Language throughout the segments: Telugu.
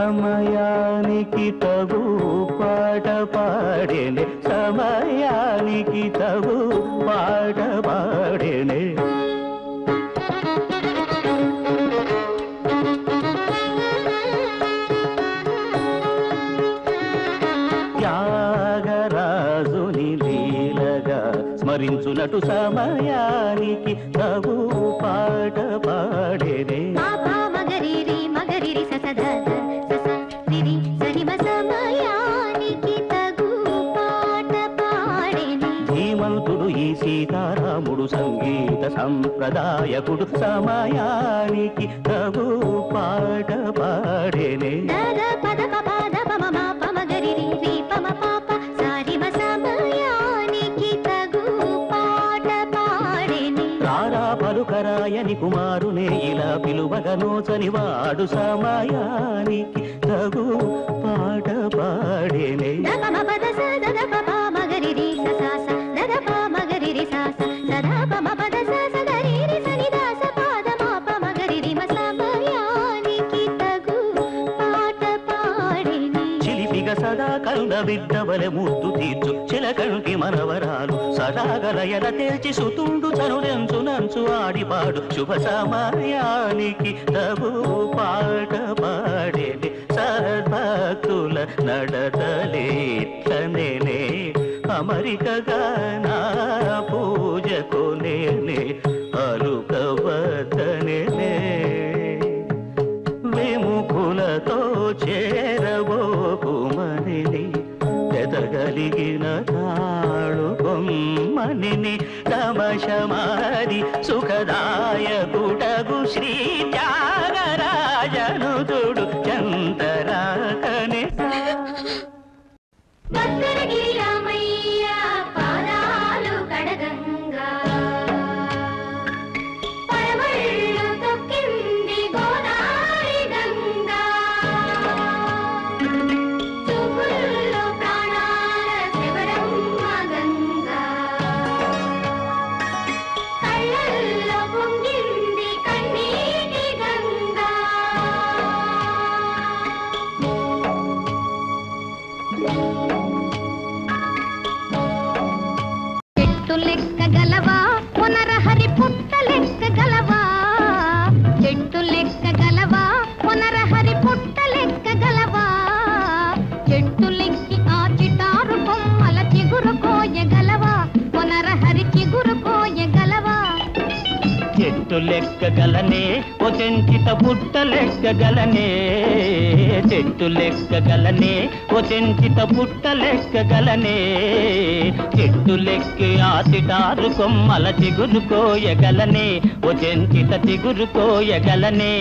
సమయానికి తగు పాట పాడేనే సమయానికి తగు పాట పాడేనే త్యాగరాజుని లీలగా స్మరించునటు సమయానికి తగు పాట పాడేనే ధీమంతుడు ఈ సీతారాముడు సంగీత సంప్రదాయకుడు సమయానికి తగు పాట పాడేనే పలుకరాయని కుమారునే ఇలా పిలువగనోచని వాడు సమయానికి తగు పాట పాడేనే చిలిపిగా సదా కరుణ బిడ్డవలె ముద్దు తీర్చు చిలకంటి మనవరాలు సదాగలయల తెల్చి సుతుండు చనులెంచు నంచు ఆడిపాడు శుభ సమయానికి తగు పాట పాడేనే సద్భక్తుల నడతలేట్లనే అమరికగా నా పూజకు నేనే అలుకవద్దనే విముఖులతో చేరబోకుమని ఎదగలిగిన తాళు బొమ్మని తమశమారి సుఖదాయకుడగు శ్రీ త్యాగరాజనుతుడు చంతరాకనే చెట్టు లెక్కగలనే ఓ చెంచిత పుట్ట లెక్కగలనే చెట్టు లెక్కగలనే ఓ చెంచిత పుట్ట లెక్కగలనే చెట్టు లెక్కి ఆతిటారు కొమ్మల చిగురు కోయగలనే ఓ చెంచిత చిగురు కోయగలనే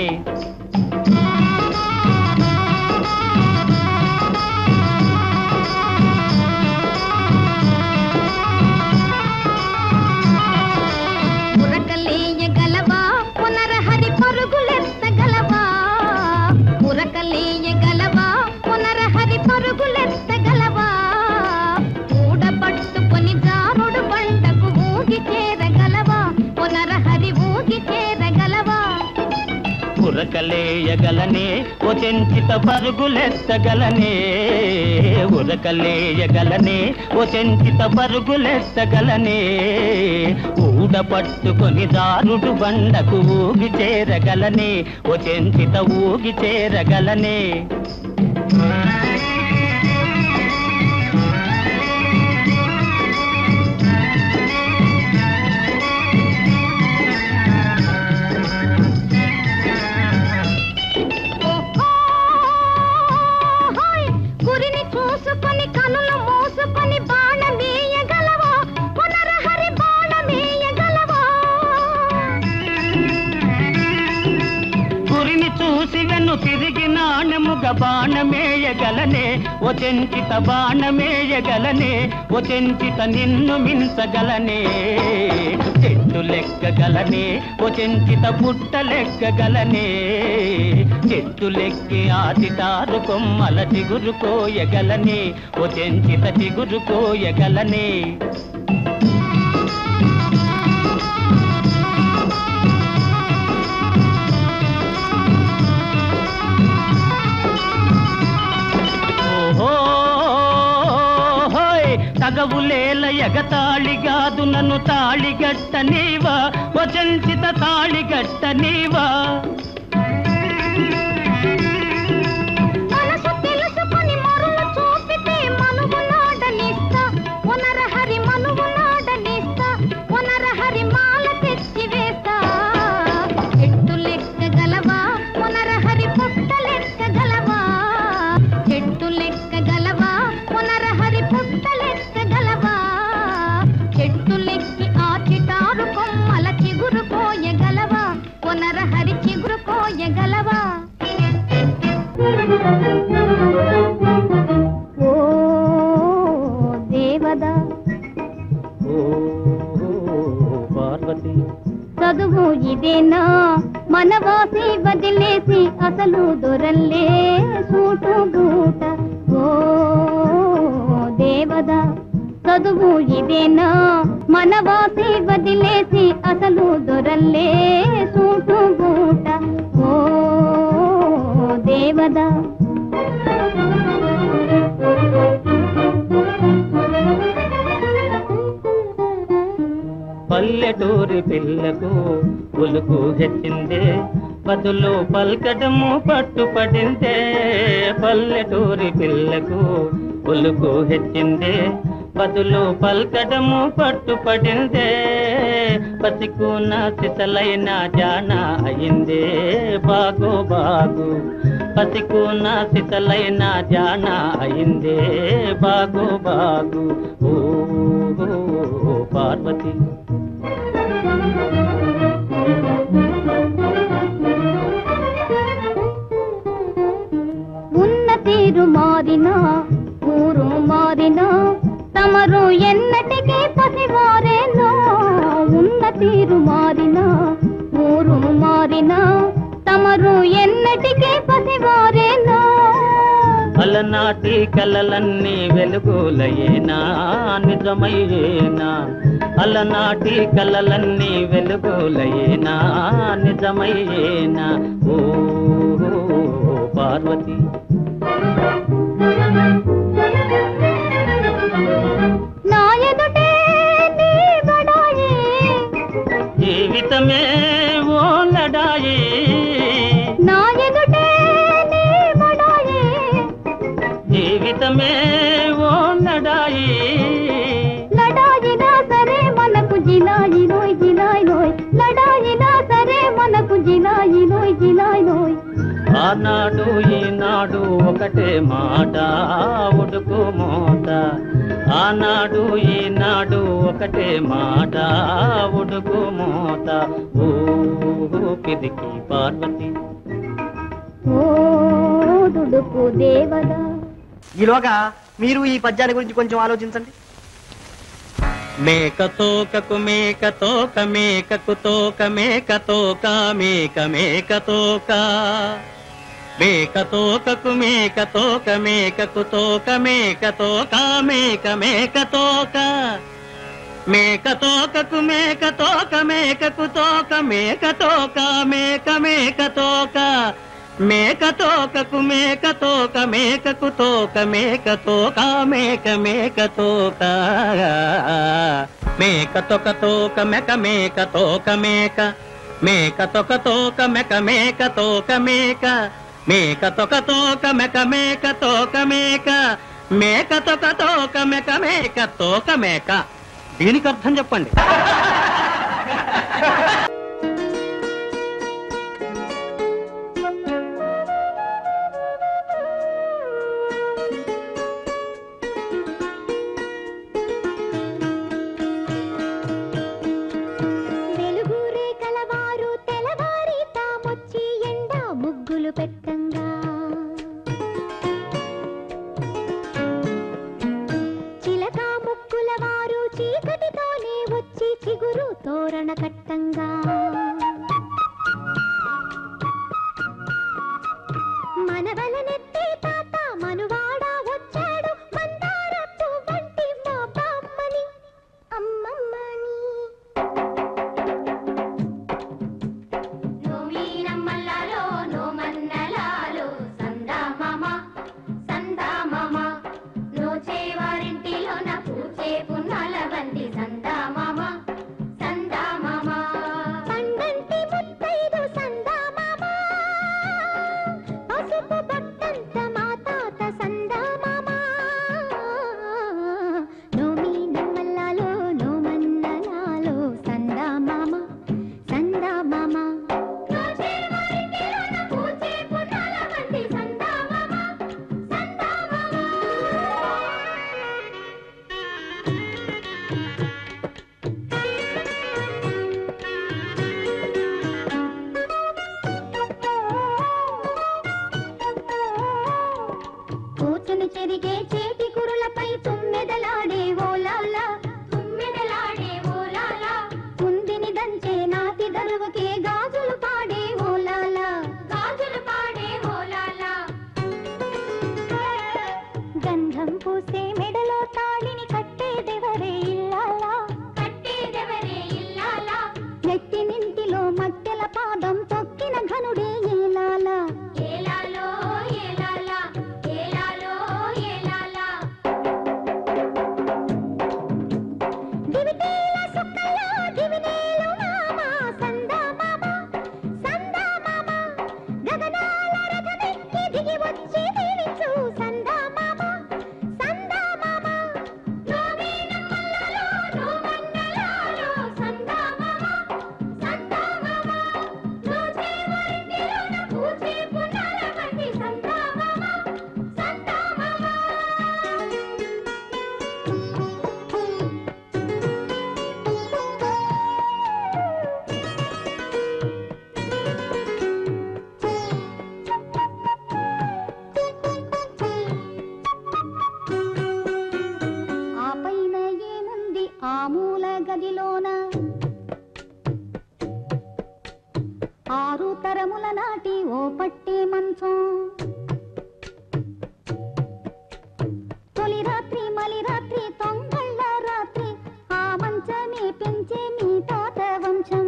ఉరకలేయగలనే ఓ చెంచిత పరుగులెత్తగలనే ఉరకలేయగలనే ఓ చెంచిత పరుగులెత్తగలనే ఊడ పట్టుకొని దారుడు బండకు ఊగి చేరగలనే ఓ చెంచిత ఊగి చేరగలనే తిరిగి నాణముగ బాణమేయగలనే ఓ చెంచిత బాణమేయగలనే ఓ చెంచిత నిన్ను మించగలనే చెట్టు లెక్కగలనే ఓ చెంచిత పుట్ట లెక్కగలనే చెట్టు లెక్కి ఆతిటారు కొమ్మల చిగురు కోయగలనే ఓ చెంచిత చిగురు కోయగలనే ఎగతాళిగాదు నన్ను తాళిగట్ట నీవా వచంచిత తాళిగట్ట నీవా చదువు ఇదేనా మనవాసి వదిలేసి అసలు దొరల్లే సూటు బూట ఓ దేవదా చదువు ఇదేనా మనవాసి వదిలేసి అసలు దొరల్లే సూటు బూట ఓ దేవదా పల్లెటూరి పిల్లకు ఉలుకు హెచ్చిందే బదులు పల్కడము పట్టుపడిందే పల్లెటూరి పిల్లకు ఉలుకు హెచ్చిందే బదులు పల్కడము పట్టుపడిందే పసికున్న సిసలైన జాన అయిందే బాగు బాగు పసికున్న సిసలైన జాన అయిందే బాగు బాగు ఓ పార్వతి ఉన్న తీరు మారినా ఊరు మారినా తమరు ఎన్నటికీ పసివారేనో ఉన్న తీరు మారినా ఊరు మారినా తమరు ఎన్నటికీ పసివారేనో అలనాటి కలలన్నీ వెలుగులయేనా నిజమయ్యేనా అలనాటి కలలన్నీ వెలుగులయేనా నిజమయ్యేనా ఓ పార్వతి నా ఎదుటే నీ బడాయి జీవితమే ఓ లడాయి నా ఎదుటే నీ బడాయి జీవితమే ఓ లడాయి లడాయినా సరే మనకు జిలాయి నోయ్ జిలాయి నోయ్ లడాయినా సరే మనకు జిలాయి నోయ్ జిలాయి నోయ్ ఆనాడు ఈనాడు ఒకటే మాట ఉడుకు మోత ఆనాడు ఈనాడు ఒకటే మాట ఉడుకు మోత ఓ పిదికి పార్వతి ఓ దుడుకు దేవదా ఈలోగా మీరు ఈ పద్యాల గురించి కొంచెం ఆలోచించండి. మేక తోకకు మేక తోక మేకకు తోక మేక తోక మేక మేక తోక మేక తోకకు మేక తోక మేకకు తోక మేక తోక మేక మేక తోక మేక తోకకు మేక తోక మేకకు తోక మేక తోక మేక మేక తోక మేక తోకకు మేక తోక మేకకు తోక మేక తోక మేక మేక తోక మేక తోక తోక మేక మేక తోక మేక మేక తోక తోక మేక మేక తోక మేక మేక తోక తోక మేక మేక తోక మేక మేక తోక తోక మేక మేక తోక మేక దీనికి అర్థం చెప్పండి. పెట్టంగా చిలక ముక్కుల వారు చీకటితోనే వచ్చి చిగురు తోరణ కట్టంగా మనవలనెత్తే తాత మనువాడ వచ్చాడు మందారపు వంటి మా బామ్మని అమ్మమ్మని సందా మామ నోచేవారింటిలో నా పూచే పున్నాలవ దరువుకే గాజులు పాడే ఓలాలా గాజులు పాడే ఓలాలా గంధం పూసే మెడలో తాళిని కట్టేదెవరే ఇల్లాలా కట్టేదెవరే ఇల్లాలా నెట్టినింటిలో మట్టెల పాదం తొక్కిన ఘనుడే ఏలాలా ఏలాలో ఏలాలా ఏలాలో ఏలాలా దివిటీల సుక్కల్లో దివినేలు మామ సందా మామ గగనాల రథమెక్కి దిగి వచ్చి దీవించు సందా మామ నోవేనమ్మలలో నోమంగళాలో సందా మామ నోచే వరింటిలోన పూచే పునరవతి సందా మామ ఆ పైన ఏముంది ఆ మూల గదిలోన 6 తరముల నాటి ఓ పట్టే మంచం తొలి రాత్రి మలి రాత్రి తొంగళ్ళ రాత్రి ఆ మంచమే పెంచే మీ తాత వంశం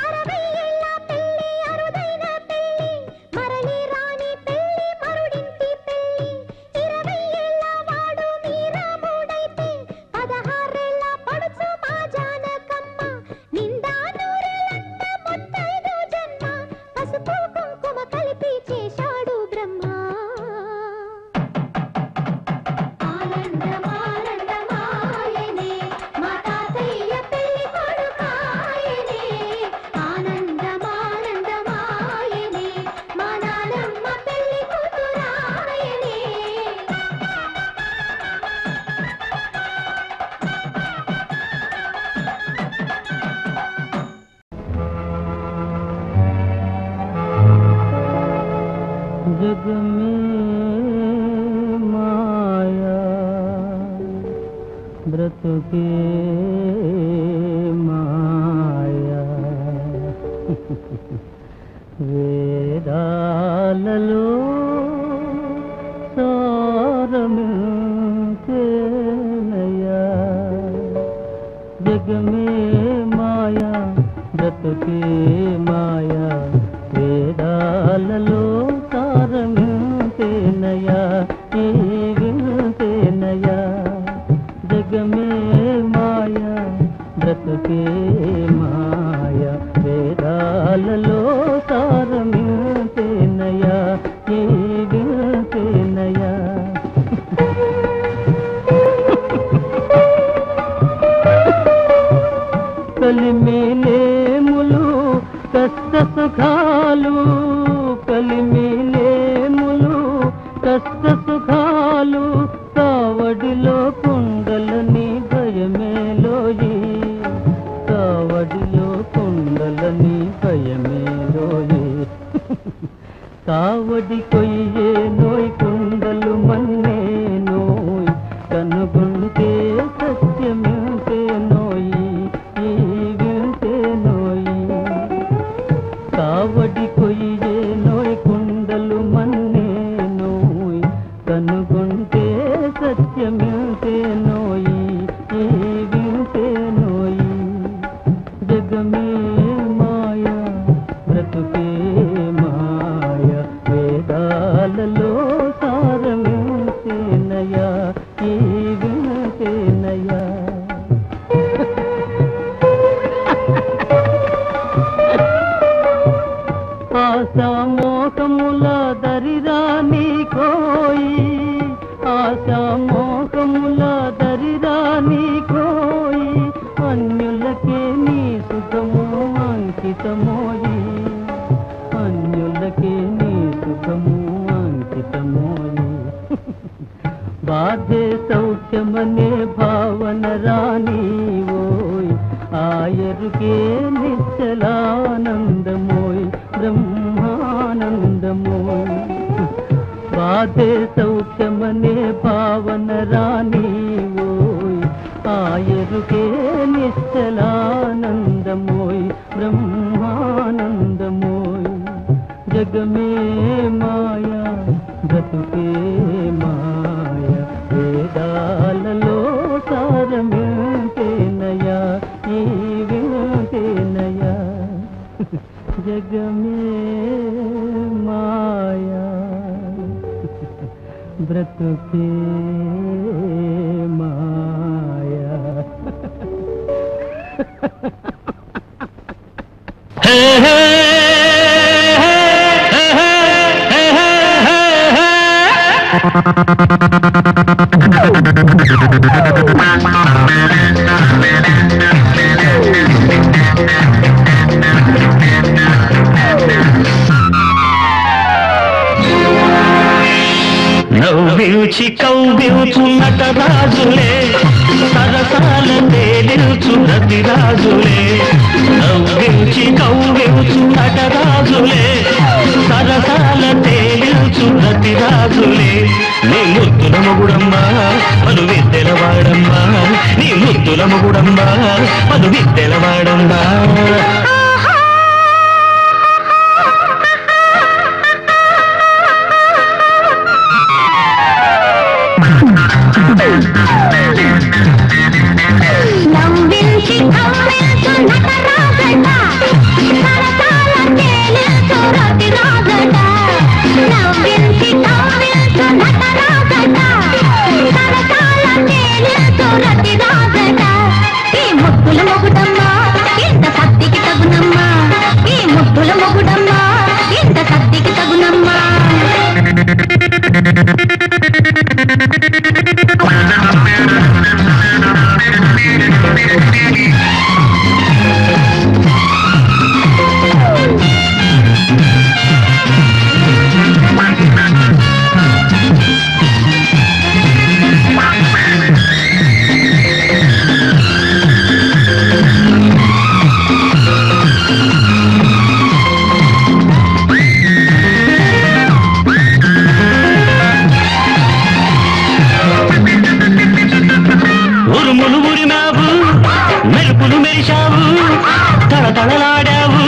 60 ఏళ్ల పెళ్లి అరుదైన పెళ్లి మరలి రాని పెళ్లి మరుడింటి పెళ్లి 20 ఏళ్ల వాడు మీరాముడైతే 16 ఏళ్ల పడుచు మా జానకమ్మ నిండా నూరెలంట ముత్తైదు జన్మ పసుపు కుంకుమ కలిపి చేశాడు బ్రహ్మ ఆనందమానందమాయనే మా తాతయ్య పెళ్లి కొడుకాయనే ఆనందమానందమాయనే మా నానమ్మ పెళ్లి కూతురాయనే जग में माया ब्रतुके माया వేదాలలో సారమించేనయ్యా జగ మే మాయా బ్రతుకే మాయా వేదాలలో సారమించేనయ్యా ఈ వించేనయ్యా జగ మే మాయా బ్రతుకే మాయా వేదాలలో సారమించేనయ్యా ఈ వించేనయ్యా కలిమిలేములు కష్ట సుఖాలు కలిమిలేములు కష్ట సుఖాలు కావడిలో కుండలని భయమేలోయి కావడిలో కుండలని భయమేలోయి కావడి కొయ్యే నోయ్ కుండలు మన్నే నోయ్ కనుగొంటే సత్యమింతే నోయి ఈ వింతే నోయి కావడి కొయ్యే నోయ్ కుండలు మన్నే నోయ్ కనుగొంటే సత్యమింతే నోయి ఈ వింతే నోయి జగమే మాయా బ్రతుకే మాయా వేదాలలో సారమించేనయ్యా ఈ వింతేనయ్యా ఆశామోహముల దరిరాని కోయి ఆశామోహముల దరిరాని కోయి అన్యులకే నీ సుఖము అంకితమోయి అన్యులకే నీ సుఖము అంకితమోయి బాధే సౌఖ్యమనే భావన రాని ఓయ్ ఆయరుకే నిశ్చలానందమోయ్ బ్రహ్మానందమోయ్ బాధే సౌఖ్యమనే భావన రాని ఓయ్ ఆయరుకే జగమే మాయా బ్రతుకే మాయా నవ్వించి కవ్వించు నటరాజులే సరసాల తేలించు రతిరాజులే నవ్వించి కవ్వించు నటరాజులే సరసాల తేలించు రతిరాజులే నీ ముద్దుల మొగుడమ్మా పలు విద్దెలవాడమ్మా నీ ముద్దుల మొగుడమ్మా పలు విద్దెలవాడమ్మా నవ్వించి కవ్వించు నటరాజట సరసాల తేలించు రతిరాజట నవ్వించి కవ్వించు నటరాజట సరసాల తేలించు రతిరాజట ఈ ముద్దుల మొగుడమ్మా ఇంత సత్తికి తగునమ్మా ఈ ముద్దుల మొగుడమ్మా ఇంత సత్తికి తగునమ్మా ఉరుములు ఉరిమావు మెరుపులు మెరిశావు తళతళలాడావు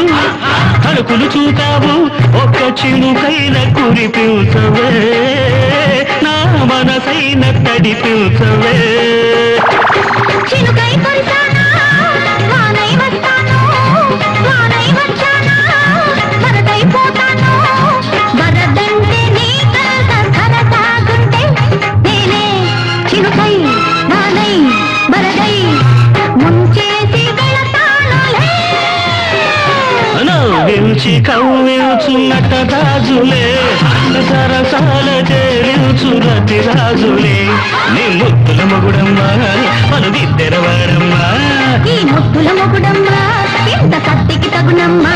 తలుపులు చూతావు ఒక్క చినుకైన కురిపించవే నా మనసైన తడిపించవే చినుకై కురిసానా వానై వస్తాను వానై వచ్చానా వరదైపోతాను వరదంటే నీ కలత కరసాగుంటే నేనే చినుకై వానై వరదై ముంచేసి వెళతానులే నవ్వించి కవ్వించు నటరాజులే సరసాల తేలించు రతిరాజులే నీ ముద్దుల మొగుడమ్మా పలు విద్దెలవాడమ్మా ఈ ముద్దుల మొగుడమ్మా ఇంత కత్తికి తగునమ్మా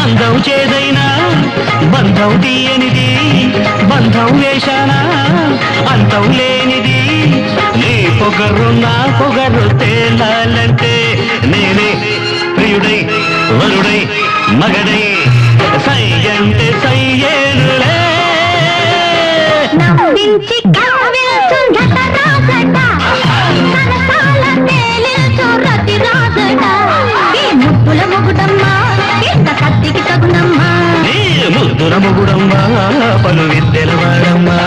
అందం చేదైనా బంధం తీయనిది బంధం వేశానా అంతం లేనిది నీ పొగరు నా పొగరు తేలాలంటే నేనే ప్రియుడై వరుడై మగడై సై అంటే సయ్యేనులే నవ్వించి కవ్వించు నటరాజట సరసాల తేలించు రతిరాజట ఈ ముద్దుల మొగుడమ్మా ఇంత కత్తికి తగునమ్మా నీ ముద్దుల మొగుడమ్మా పలు విద్దెలవాడమ్మా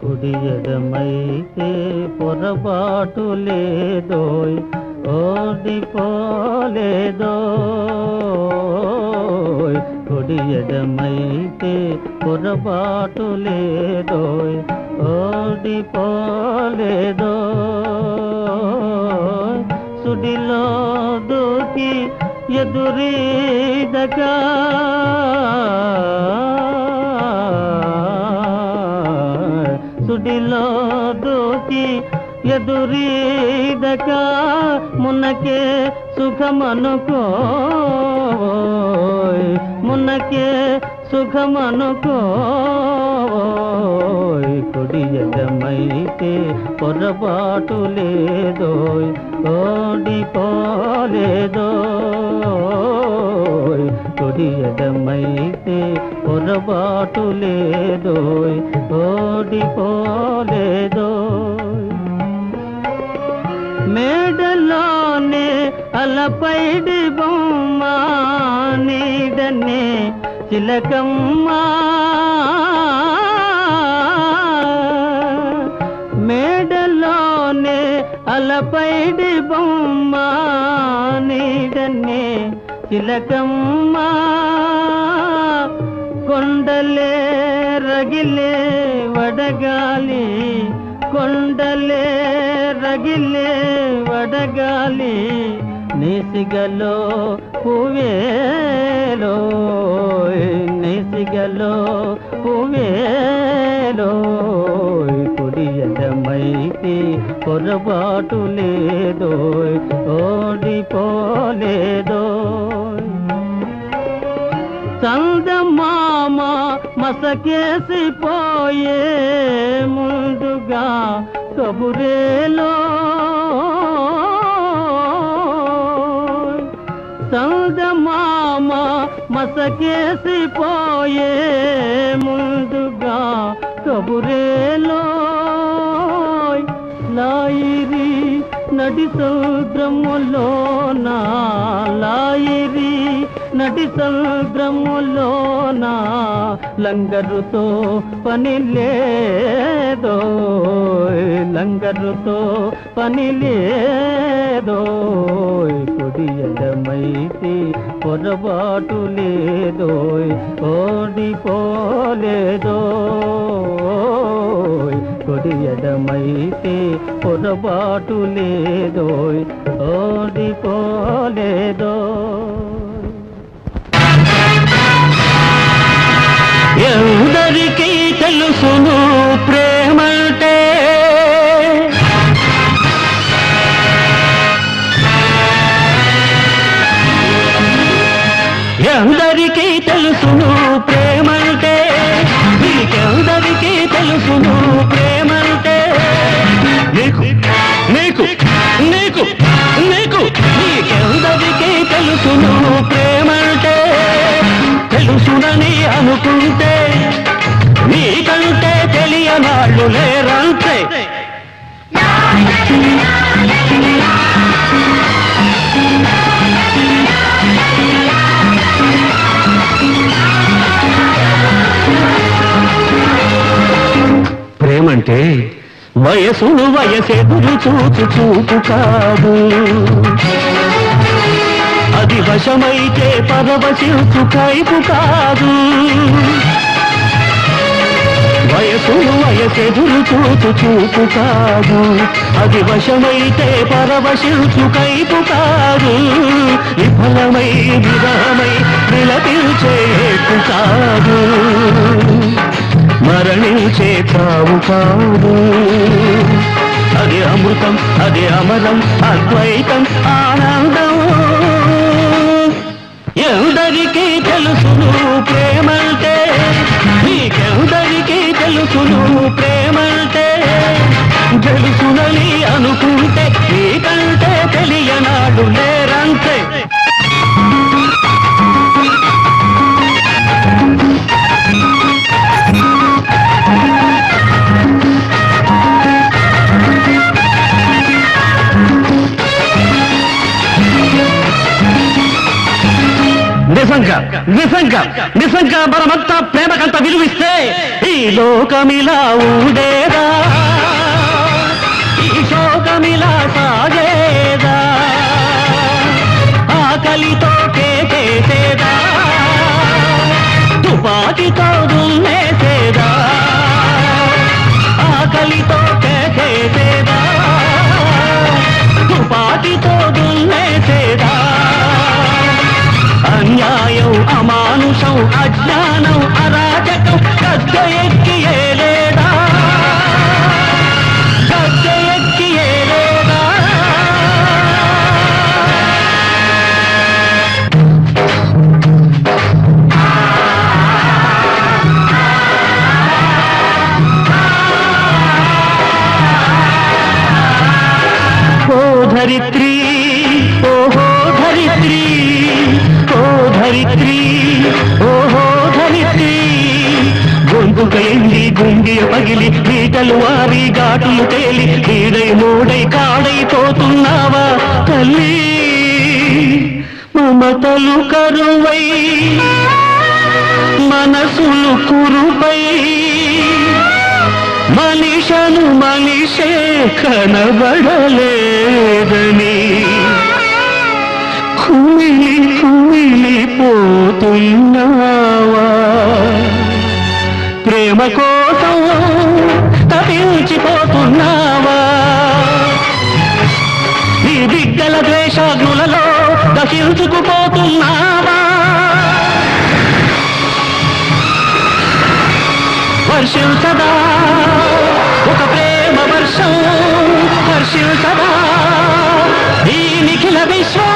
కుడి ఎడమైతే పొరపాటు లేదోయ్ ఓడిపోలేదోయ్ కుడి ఎడమైతే పొరపాటు లేదోయ్ ఓడిపోలేదో సుడిలో దూకి ఎదురీదగా సుడిలో దూకి ఎదురీదగా మునకే సుఖమనుకోయ్ మునకే సుఖమనుకోయ్ కుడి ఎడమైతే పొరపాటు లేదోయ్ ఓడిపోలేదోయ్ కుడి ఎడమైతే పొరపాటు లేదోయ్ ఓడిపోలేదోయ్ మేడలోనే అలపైడి బొమ్మ నీడనే చిలకమ్మ మేడలోనే అలపైడి బొమ్మ నీడనే చిలకమ్మ కొండలే రగిలే వడగాలి కొండలే రగిలే వడగాలి నేసిగలో పువేలో నేసిగలో పువేలో కుడి ఎడమైతే పొరపాటు లేదోయ్ ఓడిపోలేదోయ్ చందమామ మసకేసిపోయే ముందుగా కబురేలో చందమామ మసకేసిపోయే ముందుగా కబురేలో లాయిరి నడి సముద్రములోన లాయిరి నడి సముద్రములోన లంగరుతో పని లేదో లంగరుతో పని లేదో కుడి ఎడమైతే పొరపాటు లేదో ఓడిపోలేదో కుడి ఎడమైతే పొరపాటు లేదో ఓడిపోలేదో ఎందరికీ తెలుసును ప్రేమంటే ఎందరికీ తెలుసును ప్రేమంటే నీకెందరికీ తెలుసును ప్రేమంటే నీకు నీకు నీకు నీకు నీకెందరికీ తెలుసును ప్రేమంటే తెలుసునని అనుకుంటే నీకంటే తెలియనాళ్ళు లేరంతే ప్రేమంటే వయసును వయసెదురు చూచు చూపు కాదు అది వశమైతే పరవశించు కైపు కాదు వయసును వయసెదురు చూచు చూపు కాదు అది వశమైతే పరవశించు కైపు కాదు విఫలమై విరహమై విలపించేపు కాదు మరణించే చావు కాదు అది అమృతం అది అమరం అద్వైతం ఆనందం ఎందరికీ తెలుసును ప్రేమంటే నీకెందరికీ తెలుసును ప్రేమంటే తెలుసునని అనుకుంటే నీకంటే తెలియనాడు లేరంతే నిజంగా నిజంగా నిజంగా మనమంతా ప్రేమకంత విలువిస్తే ఈ లోకమిలా ఉండేదా ఈ శోకమిలా సాగేదా ఆకలితో కేసేదా తుపాకితో దున్నేసేదా ఆకలితో కేసేదా తుపాకితో దున్నేసేదా అన్యాయం అమానుషం అజ్ఞానం అరాజకం గద్దె ఎక్కి ఏలేదా గద్దె ఎక్కి ఏలేదా ధరిత్రి ఓహో ధరిత్రి ఓ ధరిత్రి ఓహో ధరిత్రి గొంతుక ఎండి గుండియ పగిలి పీటలు వారి ఘాటులు తేలి నీడై మూడై కాడైపోతున్నావా తల్లి మమతలు కరువై మనసులు కురుపై మనిషను మనిషే కనబడలేదని కుమిలి కుమిలి పోతున్నావా ప్రేమ కోసం తపించిపోతున్నావా నీ బిడ్డల ద్వేషాగ్నులలో దహించుకుపోతున్నావా వర్షం సదా ఒక ప్రేమ వర్షం వర్షం సదా ఈ నిఖిల విశ్వం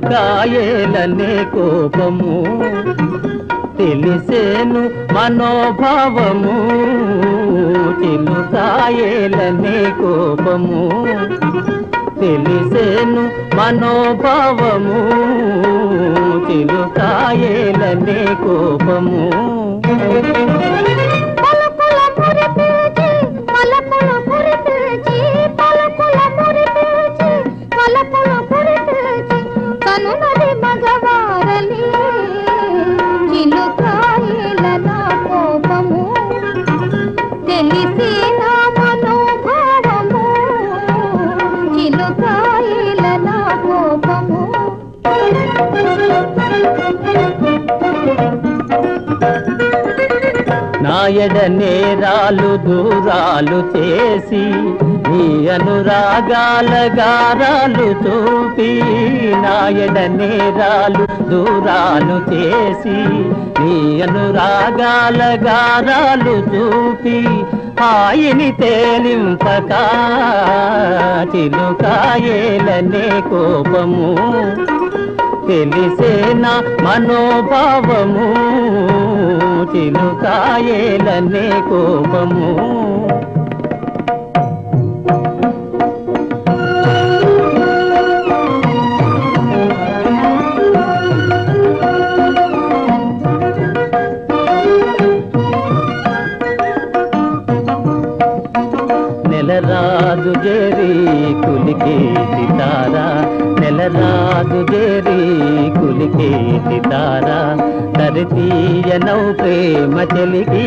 చిలుకాయేలనే కోపము తెలిసేను మనోభావము చిలుకాయేలనే కోపము తెలిసేను మనోభావము చిలుకాయేలనే కోపము నాయడ నేరాలు దూరాలు చేసి నీ అనురాగాల గారాలు చూపి నాయడ నేరాలు దూరాలు చేసి నీ అనురాగాల గారాలు చూపి హాయిని తేలింపక చిలుకాయేలనే కోపము తెలిసేనా మనోభావము చిలుకాయేలనే కోపము నెలరాజు జేరి కులికేటి తారా నెలరాజు జేరి కులికేటి తారా తరితీయనౌ ప్రేమ చెలికి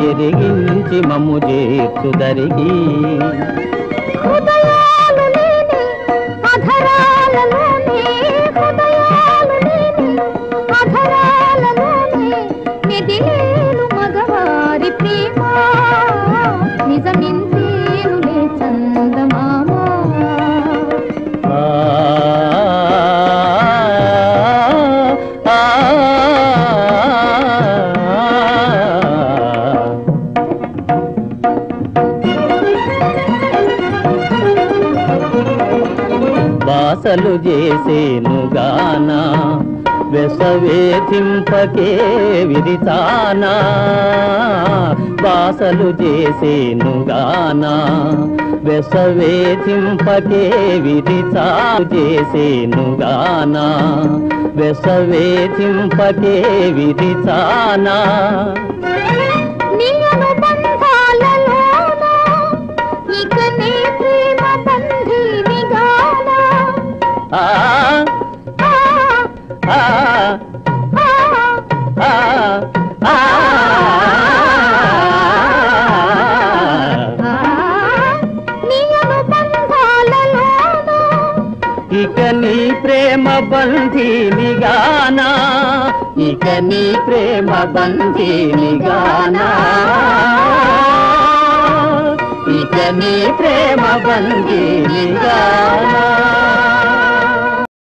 ఎరిగించి మమ్ము చేర్చుదరికి మగవారి ప్రేమ నిజమింతేనులే చందమామ బాసలు చేసేను గానా వెసవేధింపకే విరితానా బాసలు చేసేను గానా వెసవేధింపకే విరితా చేసేను గానా వెసవేధింపకే విరితానా ఇక నీ ప్రేమ బంధీని గానా ఇక నీ ప్రేమ బంధీని గానా ఇక నీ ప్రేమ బంధీని గానా